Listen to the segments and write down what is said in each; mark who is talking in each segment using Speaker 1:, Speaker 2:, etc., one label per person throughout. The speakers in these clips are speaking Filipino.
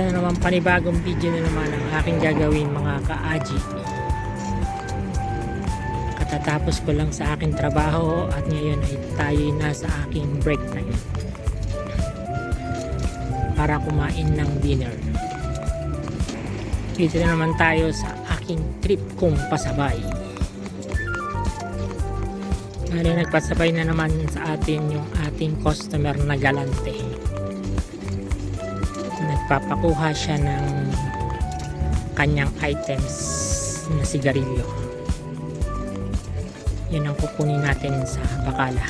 Speaker 1: Ito na naman, panibagong video na naman ang aking gagawin mga ka-aji. Katatapos ko lang sa aking trabaho at ngayon ay tayo na sa aking break time para kumain ng dinner. Dito na naman tayo sa aking trip kong pasabay. Nagpasabay na naman sa atin yung ating customer na galante. Nagpapakuha siya ng kanyang items na sigarilyo. Yun ang kukunin natin sa bakala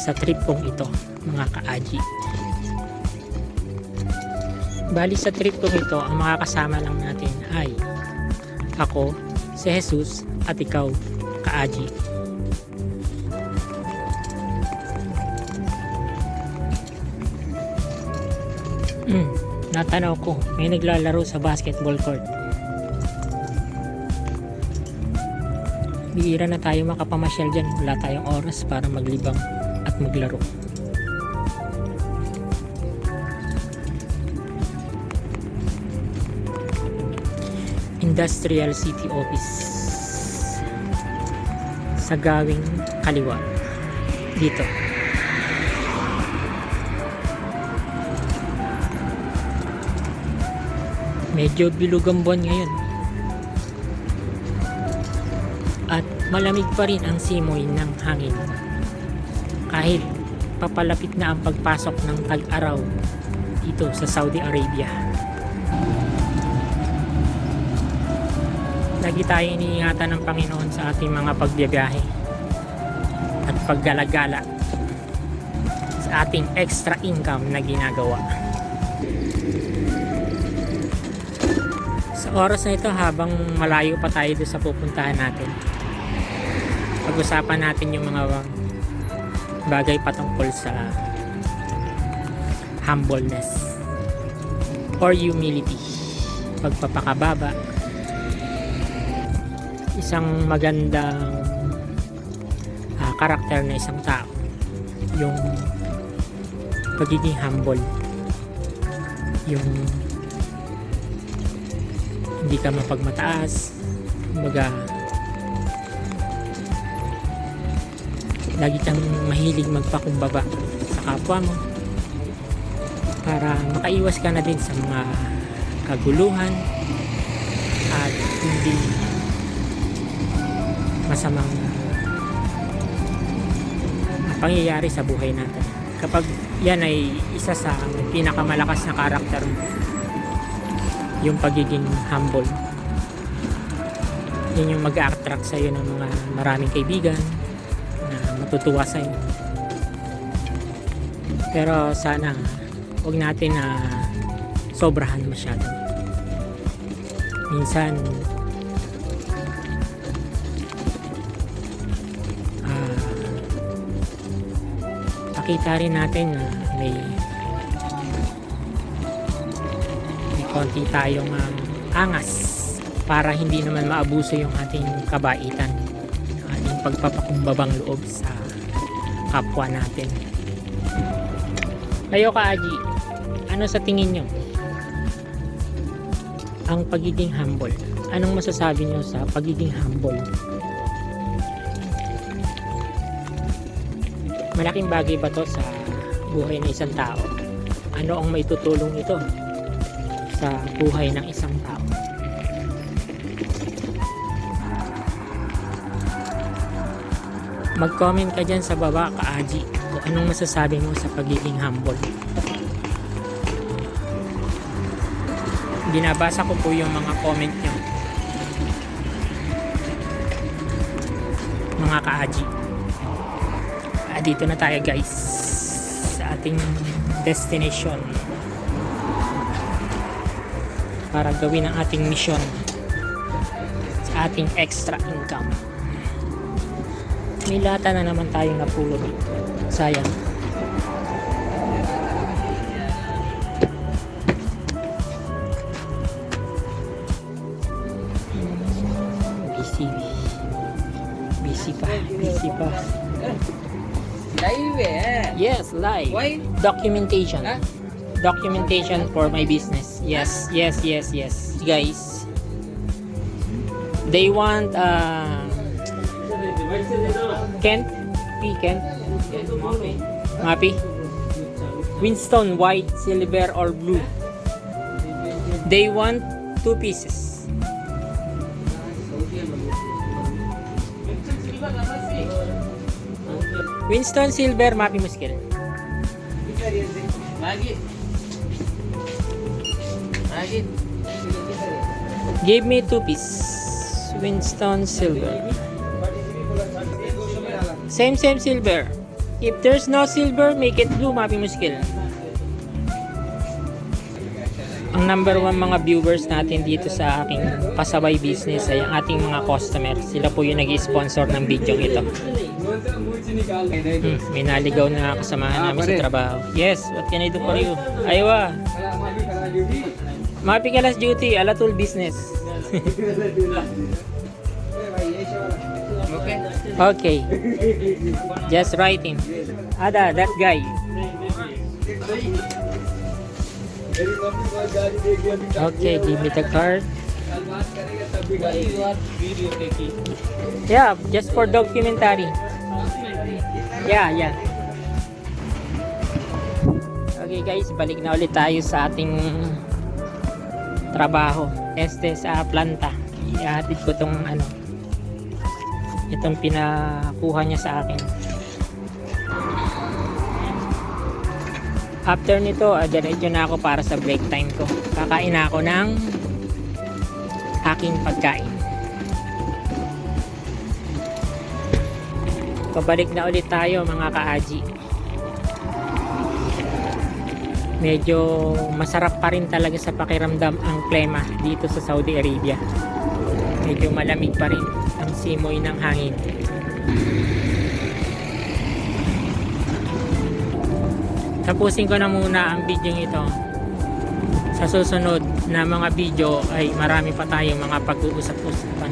Speaker 1: sa trip kong ito mga ka-aji. Bali sa trip kong ito, ang mga kasama lang natin ay ako, si Jesus at ikaw ka-aji. Natanaw ko, may naglalaro sa basketball court. Bihira na tayo makapamasyal dyan. Wala tayong oras para maglibang at maglaro. Industrial City Office sa gawing kaliwa dito. Medyo bilog ang buwan ngayon at malamig pa rin ang simoy ng hangin kahit papalapit na ang pagpasok ng tag-araw dito sa Saudi Arabia. Lagi tayo iniingatan ng Panginoon sa ating mga pagbiyahe at paggalagala sa ating extra income na ginagawa. Sa oras na ito, habang malayo pa tayo doon sa pupuntahan natin, pag-usapan natin yung mga bagay patungkol sa humbleness or humility, pagpapakababa, isang magandang karakter na isang tao, yung pagiging humble, yung hindi ka mapagmataas, kumbaga lagi kang mahilig magpakumbaba sa kapwa mo para makaiwas ka na din sa mga kaguluhan at hindi masamang pangyayari sa buhay natin. Kapag yan ay isa sa pinakamalakas na karakter mo, yung pagiging humble, yun yung mag-attract sa iyo ng mga maraming kaibigan na matutuwa sa iyo. Pero sana huwag natin na sobrahan masyado. Minsan pakita rin natin na may konti tayong angas para hindi naman maabuso yung ating kabaitan, yung ating pagpapakumbabang loob sa kapwa natin. Kayo ka-aji, ano sa tingin nyo ang pagiging humble? Anong masasabi nyo sa pagiging humble? Malaking bagay ba to sa buhay ng isang tao? Ano ang maitutulong ito sa buhay ng isang tao? Mag-comment ka dyan sa baba ka-aji kung anong masasabi mo sa pagiging humble. Binabasa ko po yung mga comment nyo mga ka-aji. Dito na tayo guys sa ating destination para gawin ang ating mission sa ating extra income. May lata na naman tayong napulot, sayang. Busy pa.
Speaker 2: Live eh.
Speaker 1: Yes, live.
Speaker 2: Why?
Speaker 1: Documentation.
Speaker 2: Huh?
Speaker 1: documentation for my business. Yes, yes, yes, yes. Guys, they want Kent, Kent, Mappy, Winston, white, silver, or blue. They want 2 pieces. Winston, silver, Mappy Muskel. Give me 2 pieces. Winston, silver. Same silver. If there's no silver, make it blue, Mappy Muskel. Ang number 1 mga viewers natin dito sa aking pasabay business ay ang ating mga customer. Sila po yung nag-sponsor ng video ito. May naligaw na kasamahan namin sa trabaho. Yes, what can I do for you? Aywa. Mapi Kalas duty, alatul business. Okay. Just writing. Ada, that guy. Okay, give me the card. Yeah, just for documentary. Yeah. Okay guys, balik na ulit tayo sa ating trabaho. Sa planta. Ihatid ko tong itong pinakuha niya sa akin. After nito, diretso na ako para sa break time ko. Kakain na ako ng aking pagkain. Pabalik na ulit tayo mga ka-aji. Medyo masarap pa rin talaga sa pakiramdam ang klima dito sa Saudi Arabia. Medyo malamig pa rin ang simoy ng hangin. Tapusin ko na muna ang video ito. Sa susunod na mga video ay marami pa tayong mga pag-uusap-usapan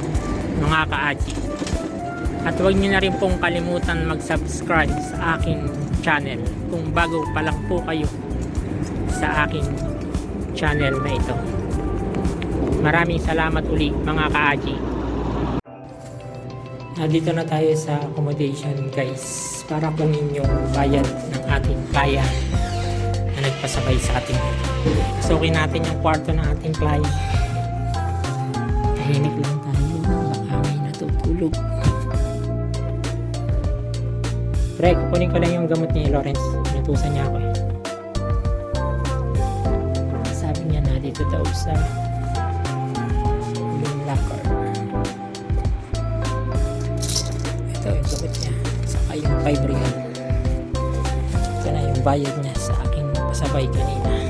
Speaker 1: mga ka-aji. At huwag niyo na rin pong kalimutan mag-subscribe sa aking channel kung bago pa lang po kayo sa aking channel na ito. Maraming salamat uli mga ka-aji. Nandito na tayo sa accommodation guys para kunin yung bayad ng ating client na nagpasabay sa atin. Pasukin natin yung kwarto ng ating client. Tahimik lang tayo, baka may natutulog. Pre, kukunin ko lang yung gamot ni Lawrence. Natusan niya ako eh. Sabi niya na dito daw sa yung locker. Ito yung gamot niya. Saka yung 5 real. Ito na yung bayad niya sa aking pasabay kanina.